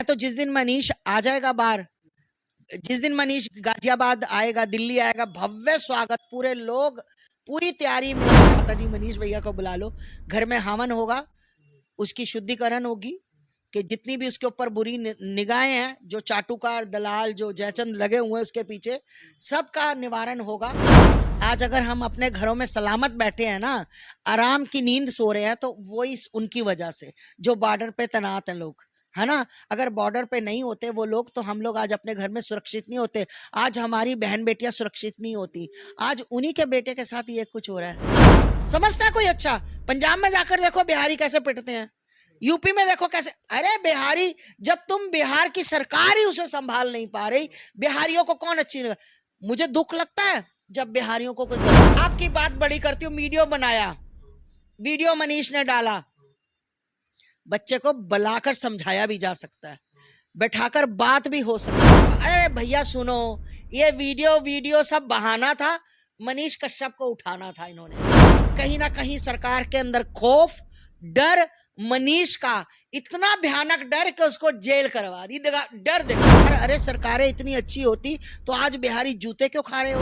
तो जिस दिन मनीष आ जाएगा बाहर, जिस दिन मनीष गाजियाबाद आएगा, दिल्ली आएगा, भव्य स्वागत, पूरे लोग पूरी तैयारी में, माता जी मनीष भैया को बुला लो, घर में हवन होगा, उसकी शुद्धिकरण होगी कि जितनी भी उसके ऊपर बुरी निगाहें हैं, जो चाटुकार दलाल जो जयचंद लगे हुए हैं उसके पीछे, सबका निवारण होगा। आज अगर हम अपने घरों में सलामत बैठे हैं ना, आराम की नींद सो रहे हैं, तो वो इस उनकी वजह से, जो बॉर्डर पे तैनात हैं लोग, है ना। अगर बॉर्डर पे नहीं होते वो लोग, तो हम लोग आज अपने घर में सुरक्षित नहीं होते, आज हमारी बहन बेटियां सुरक्षित नहीं होती। आज उन्हीं के बेटे के साथ ये कुछ हो रहा है। समझता है कोई? अच्छा, पंजाब में जाकर देखो बिहारी कैसे पिटते हैं, यूपी में देखो कैसे। अरे बिहारी, जब तुम बिहार की सरकार ही उसे संभाल नहीं पा रही, बिहारियों को कौन अच्छी लगा? मुझे दुख लगता है जब बिहारियों को कुछ। आपकी बात बड़ी करती हूँ, वीडियो बनाया, वीडियो मनीष ने डाला, बच्चे को बुलाकर समझाया भी जा सकता है, बैठाकर बात भी हो सकती है। अरे भैया सुनो, ये वीडियो सब बहाना था, मनीष कश्यप को उठाना था इन्होंने। कहीं ना कहीं सरकार के अंदर खौफ, डर, मनीष का इतना भयानक डर कि उसको जेल करवा दी। डर देखो। अरे सरकारें इतनी अच्छी होती तो आज बिहारी जूते क्यों खा रहे हो?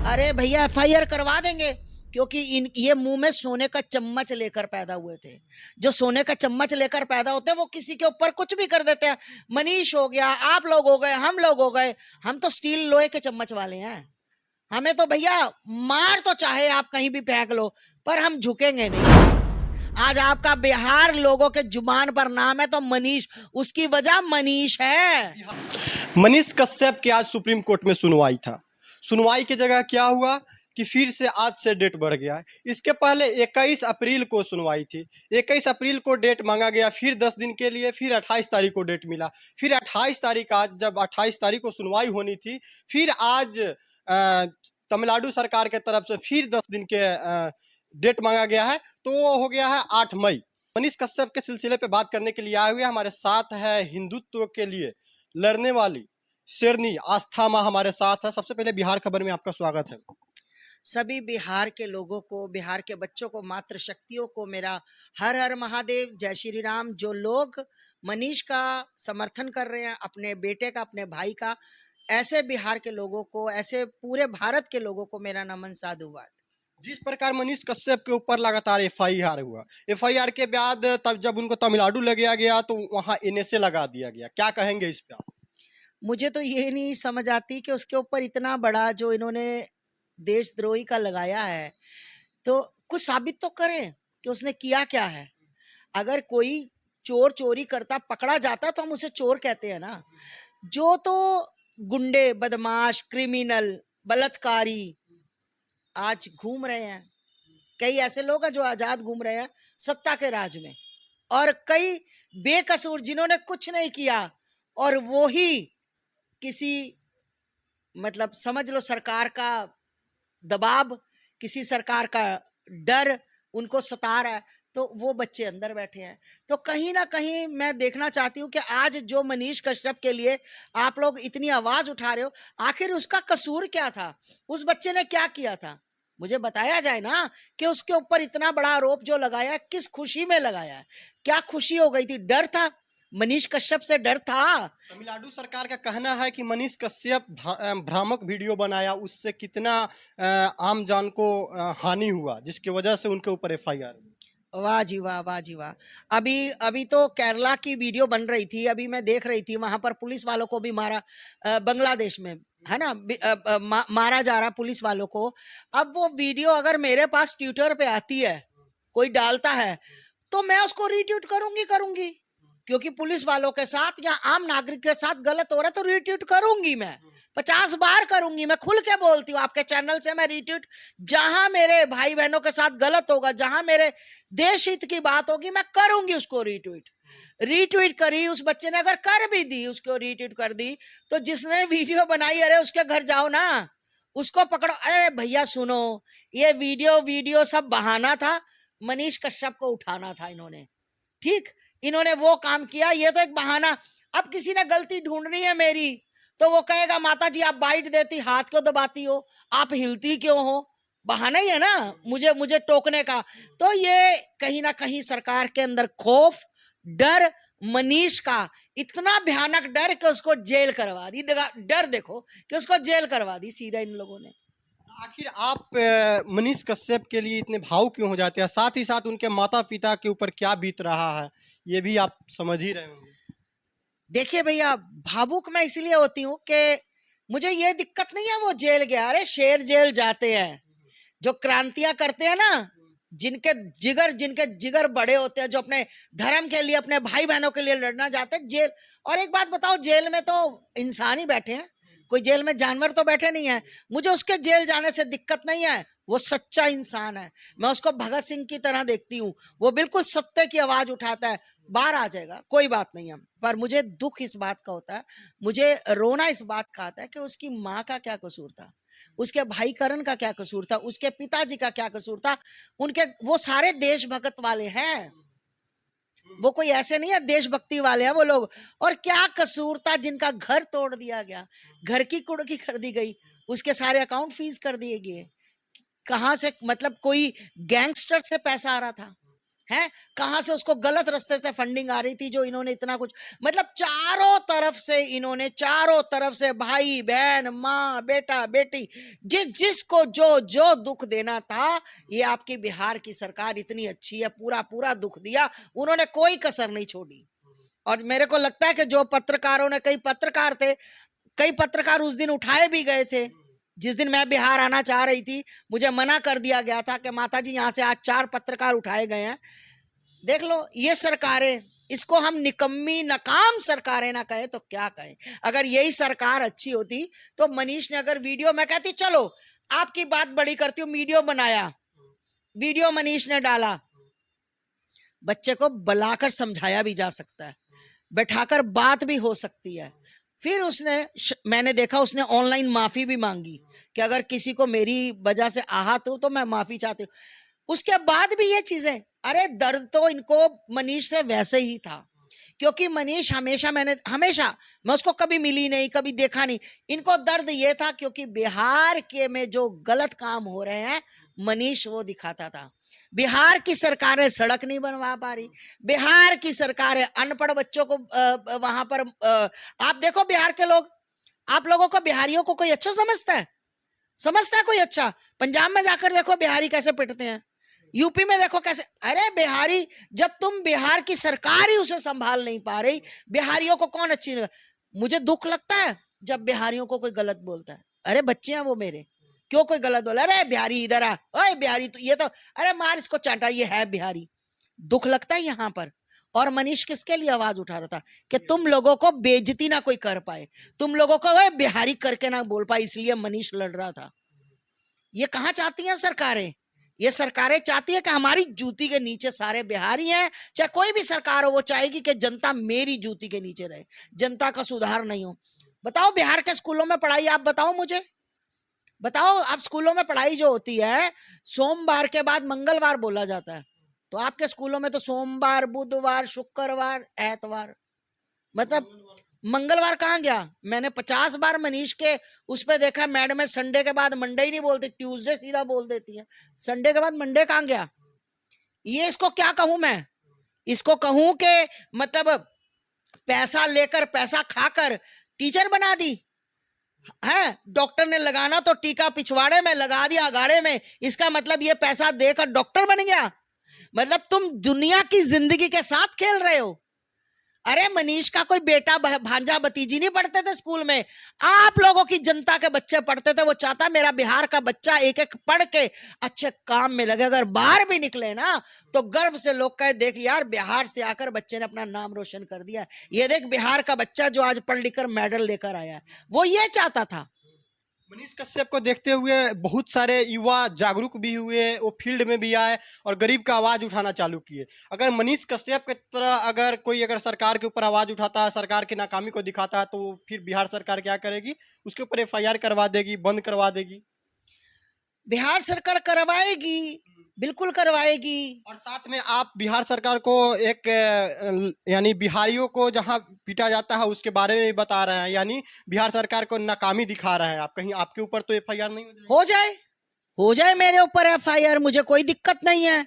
अरे भैया FIR करवा देंगे, क्योंकि ये मुंह में सोने का चम्मच लेकर पैदा हुए थे। जो सोने का चम्मच लेकर पैदा होते हैं वो किसी के ऊपर कुछ भी कर देते हैं। मनीष हो गया, आप लोग हो गए, हम लोग हो गए, हम तो स्टील लोहे के चम्मच वाले हैं। हमें तो भैया मार तो चाहे आप कहीं भी फेंक लो, पर हम झुकेंगे नहीं। आज आपका बिहार लोगों के जुबान पर नाम है तो मनीष, उसकी वजह मनीष है। मनीष कश्यप की आज सुप्रीम कोर्ट में सुनवाई था। सुनवाई की जगह क्या हुआ कि फिर से आज से डेट बढ़ गया है। इसके पहले 21 अप्रैल को सुनवाई थी, 21 अप्रैल को डेट मांगा गया, फिर 10 दिन के लिए, फिर 28 तारीख को डेट मिला, फिर 28 तारीख, आज जब 28 तारीख को सुनवाई होनी थी, फिर आज तमिलनाडु सरकार के तरफ से फिर 10 दिन के डेट मांगा गया है, तो वो हो गया है 8 मई। मनीष कश्यप के सिलसिले पे बात करने के लिए आए हुए हमारे साथ है हिंदुत्व के लिए लड़ने वाली शेरनी आस्था माँ हमारे साथ है। सबसे पहले बिहार खबर में आपका स्वागत है। सभी बिहार के लोगों को, बिहार के बच्चों को, मातृशक्तियों को मेरा हर हर महादेव, जय श्री राम। जो लोग मनीष का समर्थन कर रहे हैं, अपने बेटे का, अपने भाई का, ऐसे बिहार के लोगों को, ऐसे पूरे भारत के लोगों को मेरा नमन साधुवाद। जिस प्रकार मनीष कश्यप के ऊपर लगातार FIR हुआ, FIR के बाद तब जब उनको तमिलनाडु ले गया गया तो वहाँ NSA लगा दिया गया, क्या कहेंगे इस पे आप? मुझे तो ये नहीं समझ आती कि उसके ऊपर इतना बड़ा जो इन्होंने देशद्रोही का लगाया है, तो कुछ साबित तो करें कि उसने किया क्या है। अगर कोई चोर चोरी करता पकड़ा जाता तो हम उसे चोर कहते हैं ना। जो तो गुंडे, बदमाश, क्रिमिनल, बलात्कारी आज घूम रहे हैं, कई ऐसे लोग हैं जो आजाद घूम रहे हैं सत्ता के राज में, और कई बेकसूर जिन्होंने कुछ नहीं किया, और वो ही किसी, मतलब समझ लो सरकार का दबाव, किसी सरकार का डर उनको सता रहा है, तो वो बच्चे अंदर बैठे हैं। तो कहीं ना कहीं मैं देखना चाहती हूँ कि आज जो मनीष कश्यप के लिए आप लोग इतनी आवाज उठा रहे हो, आखिर उसका कसूर क्या था? उस बच्चे ने क्या किया था? मुझे बताया जाए ना कि उसके ऊपर इतना बड़ा आरोप जो लगाया, किस खुशी में लगाया है? क्या खुशी हो गई थी? डर था? मनीष कश्यप से डर था? तमिलनाडु सरकार का कहना है कि मनीष कश्यप भ्रामक वीडियो बनाया, उससे कितना आम जान को हानि हुआ, जिसकी वजह से उनके ऊपर FIR। वाह जी वाह, वाह जी वाह। अभी तो केरला की वीडियो बन रही थी, अभी मैं देख रही थी, वहां पर पुलिस वालों को भी मारा, बांग्लादेश में, है ना, मारा जा रहा पुलिस वालों को। अब वो वीडियो अगर मेरे पास ट्विटर पे आती है, कोई डालता है, तो मैं उसको रीट्वीट करूंगी, क्योंकि पुलिस वालों के साथ या आम नागरिक के साथ गलत हो रहा है तो रीट्वीट करूंगी मैं, 50 बार करूंगी। मैं खुल के बोलती हूँ, आपके चैनल से मैं रीट्वीट, जहां मेरे भाई बहनों के साथ गलत होगा, जहां मेरे देश हित की बात होगी, मैं करूंगी उसको रीट्वीट करी। उस बच्चे ने अगर कर भी दी, उसको रीट्वीट कर दी, तो जिसने वीडियो बनाई, अरे उसके घर जाओ ना, उसको पकड़ो। अरे भैया सुनो, ये वीडियो सब बहाना था, मनीष कश्यप को उठाना था इन्होंने। ठीक, इन्होंने वो काम किया, ये तो एक बहाना। अब किसी ने गलती ढूंढनी है मेरी, तो वो कहेगा माता जी आप बाइट देती, हाथ क्यों दबाती हो, आप हिलती क्यों हो? बहाना ही है ना मुझे टोकने का। तो ये कहीं ना कहीं सरकार के अंदर खौफ, डर, मनीष का इतना भयानक डर कि उसको जेल करवा दी। डर देखो कि उसको जेल करवा दी सीधा इन लोगों ने। आखिर आप मनीष कश्यप के लिए इतने भावुक क्यों हो जाते हैं? साथ ही साथ उनके माता पिता के ऊपर क्या बीत रहा है ये भी आप समझ ही रहे होंगे। देखिए भैया, भावुक मैं इसलिए होती हूँ कि मुझे ये दिक्कत नहीं है वो जेल गया। अरे शेर जेल जाते हैं, जो क्रांतियां करते हैं ना, जिनके जिगर बड़े होते हैं, जो अपने धर्म के लिए, अपने भाई बहनों के लिए लड़ना चाहते हैं, जेल। और एक बात बताओ, जेल में तो इंसान ही बैठे हैं, कोई जेल में जानवर तो बैठे नहीं है। मुझे उसके जेल जाने से दिक्कत नहीं है, वो सच्चा इंसान है। मैं उसको भगत सिंह की तरह देखती हूँ, वो बिल्कुल सत्य की आवाज उठाता है। बाहर आ जाएगा, कोई बात नहीं है। पर मुझे दुख इस बात का होता है, मुझे रोना इस बात का आता है कि उसकी माँ का क्या कसूर था, उसके भाई करण का क्या कसूर था, उसके पिताजी का क्या कसूर था। उनके वो सारे देशभक्त वाले हैं, वो कोई ऐसे नहीं है, देशभक्ति वाले हैं वो लोग। और क्या कसूर था जिनका घर तोड़ दिया गया, घर की कुड़की कर दी गई, उसके सारे अकाउंट फीस कर दिए गए। कहां से, मतलब कोई गैंगस्टर से पैसा आ रहा था है, कहां से उसको गलत रास्ते से फंडिंग आ रही थी, जो इन्होंने इतना कुछ, मतलब चारों तरफ से इन्होंने, चारों तरफ से भाई बहन माँ बेटा बेटी, जिसको जो जो दुख देना था, ये आपकी बिहार की सरकार इतनी अच्छी है, पूरा पूरा दुख दिया उन्होंने, कोई कसर नहीं छोड़ी। और मेरे को लगता है कि जो पत्रकारों ने, कई पत्रकार उस दिन उठाए भी गए थे। जिस दिन मैं बिहार आना चाह रही थी, मुझे मना कर दिया गया था कि माताजी यहाँ से आज 4 पत्रकार उठाए गए हैं। देख लो, ये सरकारें, इसको हम निकम्मी नाकाम सरकारें ना कहें तो क्या कहें। अगर यही सरकार अच्छी होती तो मनीष ने अगर वीडियो, मैं कहती चलो आपकी बात बड़ी करती हूँ, वीडियो बनाया, वीडियो मनीष ने डाला, बच्चे को बुलाकर समझाया भी जा सकता है, बैठाकर बात भी हो सकती है। फिर उसने, मैंने देखा उसने ऑनलाइन माफी भी मांगी कि अगर किसी को मेरी वजह से आहत हो तो मैं माफी चाहती हूँ। उसके बाद भी ये चीजें, अरे दर्द तो इनको मनीष से वैसे ही था, क्योंकि मनीष हमेशा मैं उसको कभी मिली नहीं, कभी देखा नहीं। इनको दर्द ये था क्योंकि बिहार के में जो गलत काम हो रहे हैं, मनीष वो दिखाता था। बिहार की सरकारें सड़क नहीं बनवा पा रही, बिहार की सरकारें अनपढ़ बच्चों को वहां पर आप देखो बिहार के लोग, आप लोगों को बिहारियों को कोई अच्छा समझता है कोई अच्छा? पंजाब में जाकर देखो बिहारी कैसे पिटते हैं, यूपी में देखो कैसे। अरे बिहारी, जब तुम बिहार की सरकार ही उसे संभाल नहीं पा रही, बिहारियों को कौन अच्छी नहीं। मुझे दुख लगता है जब बिहारियों को कोई गलत बोलता है। अरे बच्चे हैं वो मेरे, क्यों कोई गलत बोला, अरे बिहारी इधर आ, ओए बिहारी तो ये तो, अरे मार इसको चाटा, ये है बिहारी। दुख लगता है यहाँ पर। और मनीष किसके लिए आवाज उठा रहा था कि तुम लोगों को बेइज्जती ना कोई कर पाए, तुम लोगों को ओए बिहारी करके ना बोल पाए, इसलिए मनीष लड़ रहा था। ये कहाँ चाहती हैं सरकारें? ये सरकारें चाहती है कि हमारी जूती के नीचे सारे बिहारी हैं। चाहे कोई भी सरकार हो, वो चाहेगी कि जनता मेरी जूती के नीचे रहे, जनता का सुधार नहीं हो। बताओ बिहार के स्कूलों में पढ़ाई, आप बताओ मुझे, बताओ आप, स्कूलों में पढ़ाई जो होती है, सोमवार के बाद मंगलवार बोला जाता है, तो आपके स्कूलों में तो सोमवार बुधवार शुक्रवार एतवार, मतलब मंगलवार कहाँ गया? मैंने 50 बार मनीष के उस पे देखा, मैडम संडे के बाद मंडे ही नहीं बोलती, ट्यूसडे सीधा बोल देती है, संडे के बाद मंडे कहाँ गया? ये इसको क्या कहूं मैं? इसको कहूं कि मतलब पैसा लेकर, पैसा खाकर टीचर बना दी है। डॉक्टर ने लगाना तो टीका पिछवाड़े में लगा दिया, अगाड़े में, इसका मतलब ये पैसा देकर डॉक्टर बन गया। मतलब तुम दुनिया की जिंदगी के साथ खेल रहे हो। अरे मनीष का कोई बेटा भांजा भतीजी नहीं पढ़ते थे स्कूल में, आप लोगों की जनता के बच्चे पढ़ते थे। वो चाहता मेरा बिहार का बच्चा एक एक पढ़ के अच्छे काम में लगे, अगर बाहर भी निकले ना तो गर्व से लोग कहे देख यार बिहार से आकर बच्चे ने अपना नाम रोशन कर दिया, ये देख बिहार का बच्चा जो आज पढ़ लिख कर मेडल लेकर आया है। वो ये चाहता था। मनीष कश्यप को देखते हुए बहुत सारे युवा जागरूक भी हुए, वो फील्ड में भी आए और गरीब का आवाज़ उठाना चालू किए। अगर मनीष कश्यप की तरह अगर सरकार के ऊपर आवाज़ उठाता है, सरकार की नाकामी को दिखाता है, तो फिर बिहार सरकार क्या करेगी? उसके ऊपर FIR करवा देगी, बंद करवा देगी। बिहार सरकार करवाएगी, बिल्कुल करवाएगी। और साथ में आप बिहार सरकार को एक यानी बिहारियों को जहां पीटा जाता है उसके बारे में भी बता रहे हैं, यानी बिहार सरकार को नाकामी दिखा रहे हैं आप। कहीं आपके ऊपर तो FIR नहीं हो जाए मेरे ऊपर FIR, मुझे कोई दिक्कत नहीं है,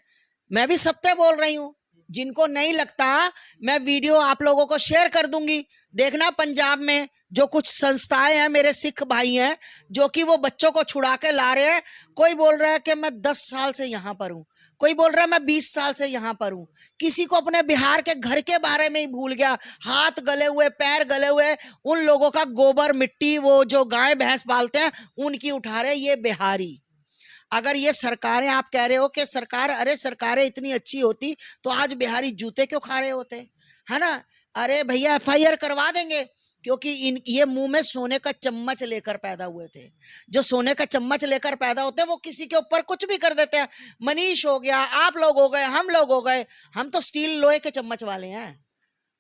मैं भी सत्य बोल रही हूँ। जिनको नहीं लगता, मैं वीडियो आप लोगों को शेयर कर दूंगी। देखना पंजाब में जो कुछ संस्थाएं हैं, मेरे सिख भाई हैं जो कि वो बच्चों को छुड़ा के ला रहे हैं। कोई बोल रहा है कि मैं 10 साल से यहाँ पर हूँ, कोई बोल रहा है मैं 20 साल से यहाँ पर हूँ। किसी को अपने बिहार के घर के बारे में ही भूल गया, हाथ गले हुए, पैर गले हुए, उन लोगों का गोबर मिट्टी, वो जो गाय भैंस पालते हैं उनकी उठा रहे ये बिहारी। अगर ये सरकारें, आप कह रहे हो कि सरकार, अरे सरकारें इतनी अच्छी होती तो आज बिहारी जूते क्यों खा रहे होते, है ना। अरे भैया एफआईआर करवा देंगे, क्योंकि ये मुंह में सोने का चम्मच लेकर पैदा हुए थे। जो सोने का चम्मच लेकर पैदा होते हैं वो किसी के ऊपर कुछ भी कर देते हैं। मनीष हो गया, आप लोग हो गए, हम लोग हो गए, हम तो स्टील लोहे के चम्मच वाले हैं।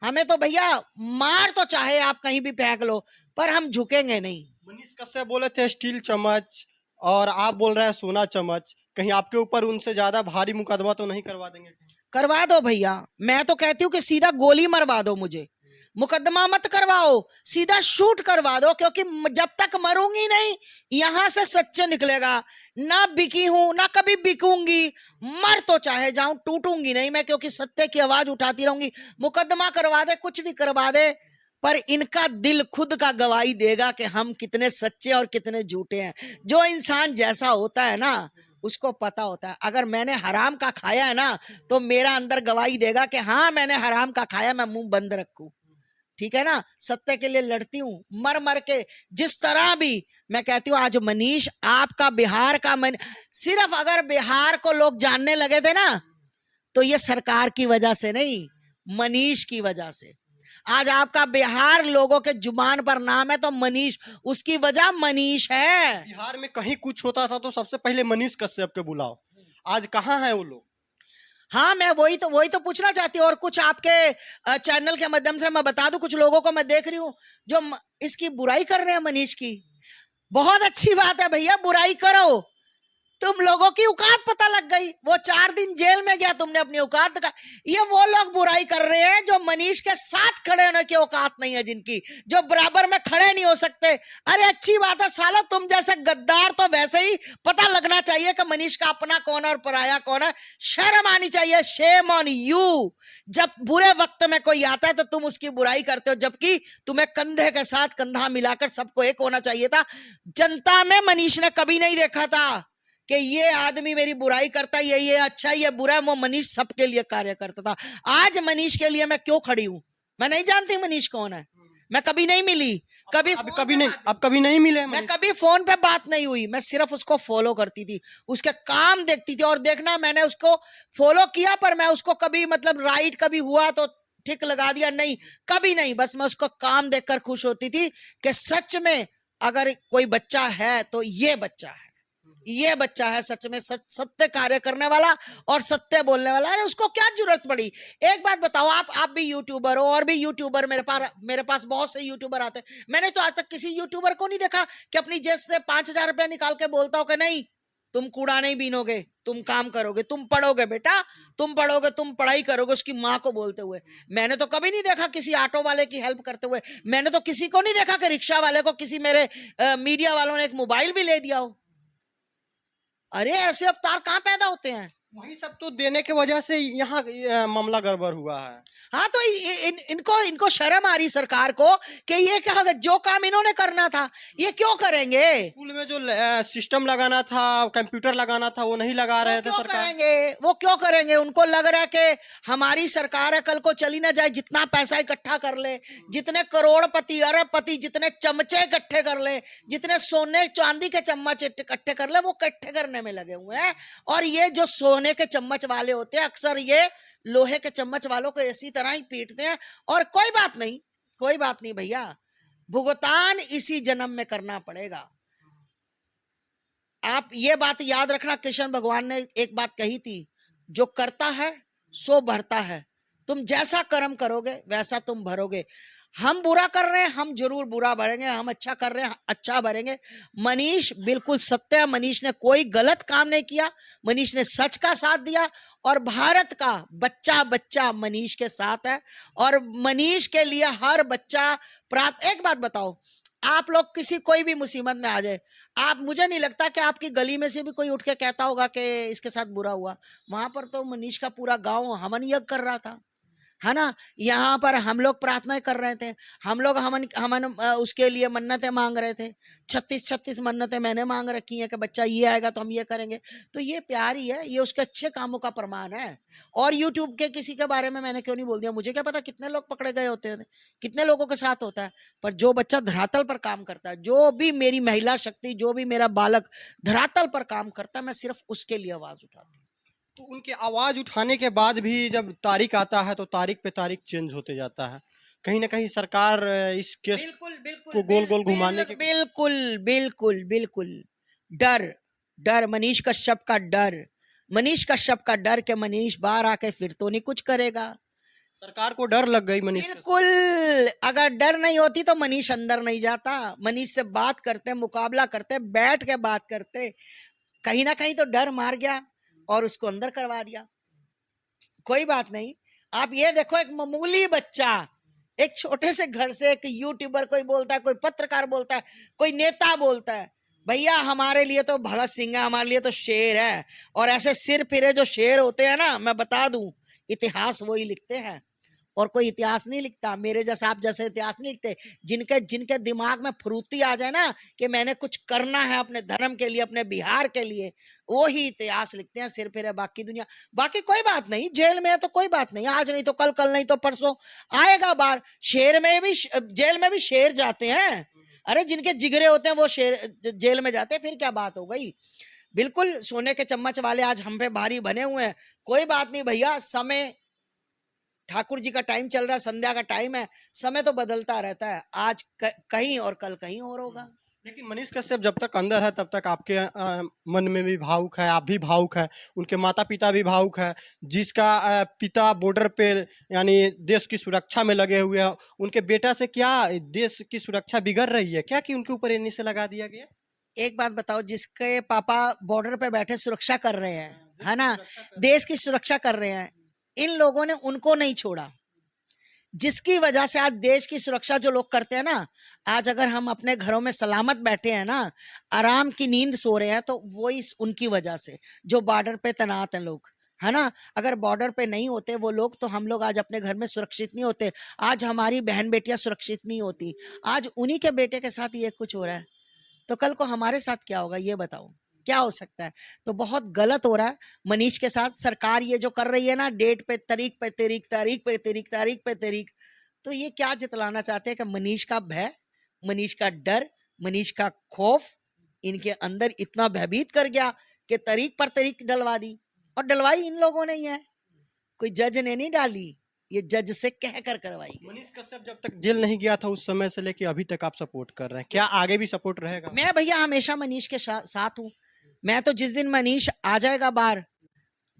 हमें तो भैया मार तो चाहे आप कहीं भी फेंक लो, पर हम झुकेंगे नहीं। मनीष कश्यप बोले थे स्टील चम्मच, और आप बोल रहे हैं सोना चम्मच। कहीं आपके ऊपर उनसे ज्यादा भारी मुकदमा तो नहीं करवा देंगे? करवा दो भैया, मैं तो कहती हूँ कि सीधा गोली मरवा दो मुझे, मुकदमा मत करवाओ, सीधा शूट करवा दो। क्योंकि जब तक मरूंगी नहीं यहां से सच्चे निकलेगा। ना बिकी हूं, ना कभी बिकूंगी, मर तो चाहे जाऊं, टूटूंगी नहीं मैं, क्योंकि सत्य की आवाज उठाती रहूंगी। मुकदमा करवा दे, कुछ भी करवा दे, पर इनका दिल खुद का गवाही देगा कि हम कितने सच्चे और कितने झूठे हैं। जो इंसान जैसा होता है ना उसको पता होता है। अगर मैंने हराम का खाया है ना तो मेरा अंदर गवाही देगा कि हाँ मैंने हराम का खाया, मैं मुंह बंद रखूं, ठीक है ना। सत्य के लिए लड़ती हूँ मर मर के, जिस तरह भी। मैं कहती हूँ आज मनीष आपका बिहार का सिर्फ अगर बिहार को लोग जानने लगे थे ना तो ये सरकार की वजह से नहीं, मनीष की वजह से। आज आपका बिहार लोगों के जुबान पर नाम है तो मनीष, उसकी वजह मनीष है। बिहार में कहीं कुछ होता था तो सबसे पहले मनीष कश्यप के बुलाओ, आज कहाँ हैं वो लोग? हाँ, मैं वही तो पूछना चाहती हूँ। और कुछ आपके चैनल के माध्यम से मैं बता दूं, कुछ लोगों को मैं देख रही हूँ जो इसकी बुराई कर रहे हैं मनीष की। बहुत अच्छी बात है भैया, बुराई करो, तुम लोगों की औकात पता लग गई। वो 4 दिन जेल में गया, तुमने अपनी औकात दिखा। ये वो लोग बुराई कर रहे हैं जो मनीष के साथ खड़े होने की औकात नहीं है, जिनकी, जो बराबर में खड़े नहीं हो सकते। अरे अच्छी बात है साला, तुम जैसे गद्दार तो वैसे ही पता लगना चाहिए कि मनीष का अपना कौन है और पराया कौन है। शर्म आनी चाहिए, शेम ऑन यू। जब बुरे वक्त में कोई आता है तो तुम उसकी बुराई करते हो, जबकि तुम्हें कंधे के साथ कंधा मिलाकर सबको एक होना चाहिए था। जनता में मनीष ने कभी नहीं देखा था कि ये आदमी मेरी बुराई करता है, ये अच्छा ये बुरा है। वो मनीष सबके लिए कार्य करता था। आज मनीष के लिए मैं क्यों खड़ी हूं? मैं नहीं जानती मनीष कौन है, मैं कभी नहीं मिली, कभी नहीं, अब कभी नहीं मिले मैं मनीष? कभी फोन पे बात नहीं हुई, मैं सिर्फ उसको फॉलो करती थी, उसके काम देखती थी। और देखना, मैंने उसको फॉलो किया पर मैं उसको कभी मतलब राइट कभी हुआ तो ठीक लगा दिया, नहीं, कभी नहीं। बस मैं उसको काम देखकर खुश होती थी कि सच में अगर कोई बच्चा है तो ये बच्चा है, ये बच्चा है सच में सत्य कार्य करने वाला और सत्य बोलने वाला। अरे उसको क्या जरूरत पड़ी? एक बात बताओ, आप भी यूट्यूबर हो और भी यूट्यूबर, मेरे पास बहुत से यूट्यूबर आते हैं। मैंने तो आज तक किसी यूट्यूबर को नहीं देखा कि अपनी जेब से 5,000 रुपया निकाल के बोलता हो कि नहीं तुम कूड़ा नहीं बीनोगे, तुम काम करोगे, तुम पढ़ोगे बेटा, तुम पढ़ोगे, तुम पढ़ाई करोगे, उसकी माँ को बोलते हुए। मैंने तो कभी नहीं देखा किसी ऑटो वाले की हेल्प करते हुए। मैंने तो किसी को नहीं देखा कि रिक्शा वाले को किसी मेरे मीडिया वालों ने एक मोबाइल भी ले दिया हो। अरे ऐसे अवतार कहाँ पैदा होते हैं? वही सब तो देने की वजह से यहाँ मामला गड़बड़ हुआ है। हाँ तो इनको शर्म आ रही सरकार को कि ये क्या, जो काम इन्होंने करना था ये क्यों करेंगे? स्कूल में जो सिस्टम लगाना था, कंप्यूटर लगाना था, वो नहीं लगा रहे थे सरकार। वो क्यों करेंगे? उनको लग रहा है कि हमारी सरकार है, कल को चली ना जाए, जितना पैसा इकट्ठा कर ले, जितने करोड़पति अरबपति जितने चमचे इकट्ठे कर ले, जितने सोने चांदी के चम्मच इकट्ठे कर ले, वो इकट्ठे करने में लगे हुए हैं। और ये जो सोने के चम्मच वाले होते हैं अक्सर ये लोहे के चम्मच वालों को इसी तरह ही पीटते हैं। और कोई बात नहीं, कोई बात नहीं भैया, भुगतान इसी जन्म में करना पड़ेगा। आप ये बात याद रखना, कृष्ण भगवान ने एक बात कही थी, जो करता है सो भरता है। तुम जैसा कर्म करोगे वैसा तुम भरोगे। हम बुरा कर रहे हैं, हम जरूर बुरा भरेंगे, हम अच्छा कर रहे हैं, अच्छा भरेंगे। मनीष बिल्कुल सत्य है, मनीष ने कोई गलत काम नहीं किया, मनीष ने सच का साथ दिया और भारत का बच्चा बच्चा मनीष के साथ है। और मनीष के लिए हर बच्चा एक बात बताओ, आप लोग किसी कोई भी मुसीबत में आ जाए, आप मुझे नहीं लगता कि आपकी गली में से भी कोई उठ के कहता होगा कि इसके साथ बुरा हुआ। वहां पर तो मनीष का पूरा गांव हवन यज्ञ कर रहा था, है ना। यहाँ पर हम लोग प्रार्थनाएं कर रहे थे, हम लोग हमन हमन उसके लिए मन्नतें मांग रहे थे। 36 मन्नतें मैंने मांग रखी हैं कि बच्चा ये आएगा तो हम ये करेंगे। तो ये प्यार ही है, ये उसके अच्छे कामों का प्रमाण है। और यूट्यूब के किसी के बारे में मैंने क्यों नहीं बोल दिया, मुझे क्या पता कितने लोग पकड़े गए होते हैं, कितने लोगों के साथ होता है। पर जो बच्चा धरातल पर काम करता है, जो भी मेरी महिला शक्ति, जो भी मेरा बालक धरातल पर काम करता है, मैं सिर्फ उसके लिए आवाज उठाती हूँ। तो उनके आवाज़ उठाने के बाद भी जब तारीख आता है तो तारीख पे तारीख चेंज होते जाता है। कहीं न कहीं सरकार इस केस बिल्कुल बिल्कुल को गोल-गोल घुमाने के बिल्कुल बिल्कुल बिल्कुल डर, डर मनीष कश्यप का डर, मनीष कश्यप का डर कि मनीष बाहर आके फिर तो नहीं कुछ करेगा। सरकार को डर लग गई मनीष कश्यप। बिल्कुल, अगर डर नहीं होती तो मनीष अंदर नहीं जाता। मनीष से बात करते, मुकाबला करते, बैठ के बात करते। कहीं ना कहीं तो डर मार गया और उसको अंदर करवा दिया। कोई बात नहीं, आप ये देखो, एक मामूली बच्चा एक छोटे से घर से, एक यूट्यूबर कोई बोलता है, कोई पत्रकार बोलता है, कोई नेता बोलता है, भैया हमारे लिए तो भगत सिंह है, हमारे लिए तो शेर है। और ऐसे सिर फिरे जो शेर होते हैं ना, मैं बता दूं, इतिहास वही लिखते हैं और कोई इतिहास नहीं लिखता। मेरे जैसा आप जैसे इतिहास नहीं लिखते। जिनके जिनके दिमाग में फुर्ती आ जाए ना कि मैंने कुछ करना है अपने धर्म के लिए, अपने बिहार के लिए, वो ही इतिहास लिखते हैं। सिर फिरे बाकी दुनिया, बाकी कोई बात नहीं। जेल में है तो कोई बात नहीं, आज नहीं तो कल, कल नहीं तो परसों आएगा बार। शेर में भी, जेल में भी शेर जाते हैं। अरे जिनके जिगरे होते हैं वो शेर जेल में जाते हैं, फिर क्या बात हो गई। बिल्कुल सोने के चम्मच वाले आज हम पे भारी बने हुए हैं। कोई बात नहीं भैया, समय, ठाकुर जी का टाइम चल रहा है, संध्या का टाइम है, समय तो बदलता रहता है। आज कहीं और कल कहीं और होगा। लेकिन मनीष कश्यप जब तक अंदर है तब तक आपके मन में भी भावुक है, आप भी भावुक है, उनके माता-पिता भी भावुक है। जिसका पिता बॉर्डर पे यानी देश की सुरक्षा में लगे हुए हैं, उनके बेटा से क्या देश की सुरक्षा बिगड़ रही है क्या कि उनके ऊपर ये निशाना लगा दिया गया? एक बात बताओ, जिसके पापा बॉर्डर पे बैठे सुरक्षा कर रहे हैं, है ना, सुरक्षा कर देश की सुरक्षा कर रहे हैं, इन लोगों ने उनको नहीं छोड़ा। जिसकी वजह से आज देश की सुरक्षा जो लोग करते हैं ना, आज अगर हम अपने घरों में सलामत बैठे हैं ना, आराम की नींद सो रहे हैं, तो वो इस उनकी वजह से, जो बॉर्डर पे तैनात हैं लोग, है ना। अगर बॉर्डर पे नहीं होते वो लोग, तो हम लोग आज अपने घर में सुरक्षित नहीं होते। आज हमारी बहन बेटियां सुरक्षित नहीं होती। आज उन्हीं के बेटे के साथ ये कुछ हो रहा है, तो कल को हमारे साथ क्या होगा, ये बताओ, क्या हो सकता है। तो बहुत गलत हो रहा है मनीष के साथ। सरकार ये जो कर रही है ना, डेट पे तारीख पे तारीख, तारीख पे तारीख, तारीख पे तारीख, तो ये क्या जितलाना चाहते हैं कि मनीष का भय, मनीष का डर, मनीष का खौफ इनके अंदर इतना भयभीत कर गया कि तारीख पर तारीख डलवा दी। और डलवाई इन लोगों ने ही है, कोई जज ने नहीं डाली, ये जज से कह कर करवाई गई। मनीष कश्यप जब तक जेल नहीं गया था उस समय से लेके अभी तक आप सपोर्ट कर रहे हैं, क्या आगे भी सपोर्ट रहेगा? मैं भैया हमेशा मनीष के साथ हूँ। मैं तो जिस दिन मनीष आ जाएगा बाहर,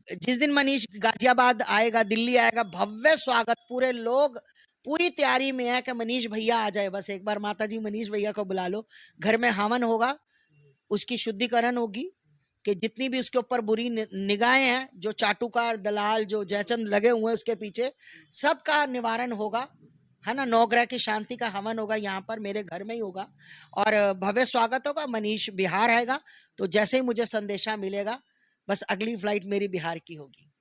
जिस दिन मनीष गाजियाबाद आएगा, दिल्ली आएगा, भव्य स्वागत, पूरे लोग पूरी तैयारी में है कि मनीष भैया आ जाए। बस एक बार माता जी मनीष भैया को बुला लो, घर में हवन होगा, उसकी शुद्धिकरण होगी कि जितनी भी उसके ऊपर बुरी निगाहें हैं, जो चाटुकार दलाल जो जयचंद लगे हुए हैं उसके पीछे, सबका निवारण होगा, है ना। नवग्रह की शांति का हवन होगा, यहाँ पर मेरे घर में ही होगा और भव्य स्वागत होगा। मनीष बिहार आएगा तो जैसे ही मुझे संदेशा मिलेगा, बस अगली फ्लाइट मेरी बिहार की होगी।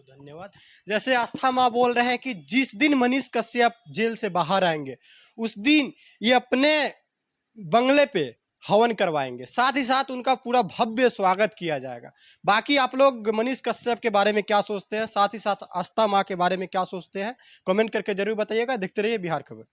धन्यवाद। जैसे आस्था माँ बोल रहे हैं कि जिस दिन मनीष कश्यप जेल से बाहर आएंगे उस दिन ये अपने बंगले पे हवन करवाएंगे, साथ ही साथ उनका पूरा भव्य स्वागत किया जाएगा। बाकी आप लोग मनीष कश्यप के बारे में क्या सोचते हैं, साथ ही साथ आस्था माँ के बारे में क्या सोचते हैं, कमेंट करके जरूर बताइएगा। देखते रहिए बिहार खबर।